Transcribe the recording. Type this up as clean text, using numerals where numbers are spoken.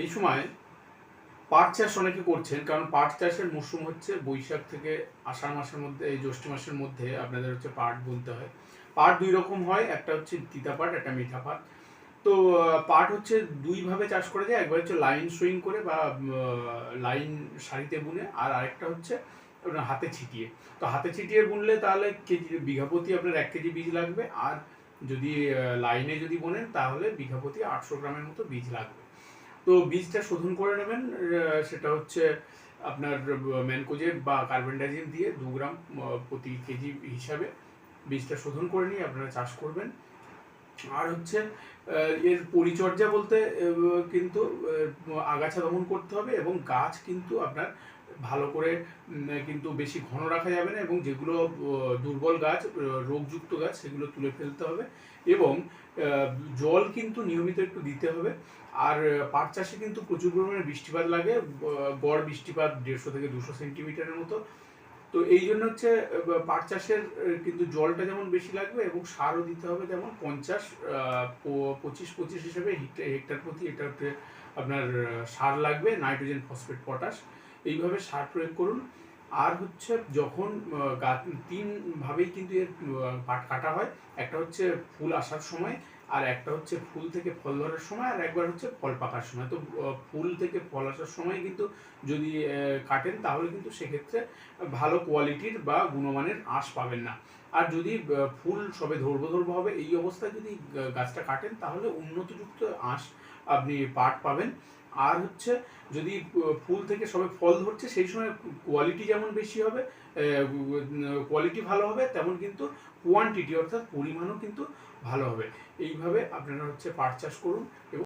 এই সময় পাট চাষ অনেকে করছেন, কারণ পাট চাষের মরশুম হচ্ছে বৈশাখ থেকে আষাঢ় মাসের মধ্যে, এই জ্যৈষ্ঠ মাসের মধ্যে আপনাদের হচ্ছে পাট বুনতে হয়। পাট দুই রকম হয়, একটা হচ্ছে তিতা পাট, একটা মিঠা পাট। তো পাট হচ্ছে দুইভাবে চাষ করা যায়, একবার হচ্ছে লাইন সুইং করে বা লাইন সারিতে বুনে, আর আরেকটা হচ্ছে আপনার হাতে ছিটিয়ে। তো হাতে ছিটিয়ে বুনলে তাহলে কেজি বিঘা প্রতি আপনার 1 কেজি বীজ লাগবে, আর যদি লাইনে যদি বোনেন তাহলে বিঘা প্রতি 800 গ্রামের মতো বীজ লাগবে। তো বীজটা শোধন করে নেবেন, সেটা হচ্ছে আপনার ম্যানকোজেব বা কার্বেন্ডাজিম দিয়ে 2 গ্রাম প্রতি কেজি হিসাবে বীজটা শোধন করে নিয়ে আপনারা চাষ করবেন। আর হচ্ছে এর পরিচর্যা বলতে কিন্তু আগাছা দমন করতে হবে, এবং গাছ কিন্তু আপনার ভালো করে কিন্তু বেশি ঘন রাখা যাবে না, এবং যেগুলো দুর্বল গাছ, রোগযুক্ত গাছ, সেগুলো তুলে ফেলতে হবে। এবং জল কিন্তু নিয়মিত একটু দিতে হবে। আর পাট চাষে কিন্তু প্রচুর পরিমাণে বৃষ্টিপাত লাগে, গড় বৃষ্টিপাত 150 থেকে 200 সেন্টিমিটারের মতো। তো এই জন্য হচ্ছে পাট চাষের কিন্তু জলটা যেমন বেশি লাগবে, এবং সারও দিতে হবে যেমন 50-25-25 হিসেবে হেক্টর প্রতি এটাতে আপনার সার লাগবে, নাইট্রোজেন, ফসফেট, পটাশ, এইভাবে সার প্রয়োগ করুন। আর হচ্ছে যখন গাছ তিন ভাবেই কিন্তু এর পাট কাটা হয়, একটা হচ্ছে ফুল আসার সময়, আর একটা হচ্ছে ফুল থেকে ফল ধরার সময়, আর একবার হচ্ছে ফল পাকার সময়। তো ফুল থেকে ফল আসার সময় কিন্তু যদি কাটেন তাহলে কিন্তু সেক্ষেত্রে ভালো কোয়ালিটির বা গুণমানের আঁশ পাবেন না। আর যদি ফুল সবে ধরবো হবে এই অবস্থায় যদি গাছটা কাটেন তাহলে উন্নতযুক্ত আঁশ আপনি পাট পাবেন। আর হচ্ছে যদি ফুল থেকে সবে ফল ধরছে সেই সময় কোয়ালিটি যেমন বেশি হবে, কোয়ালিটি ভালো হবে, তেমন কিন্তু কোয়ান্টিটি অর্থাৎ পরিমাণও কিন্তু ভালো হবে। এইভাবে আপনারা হচ্ছে পাট চাষ করুন। এবং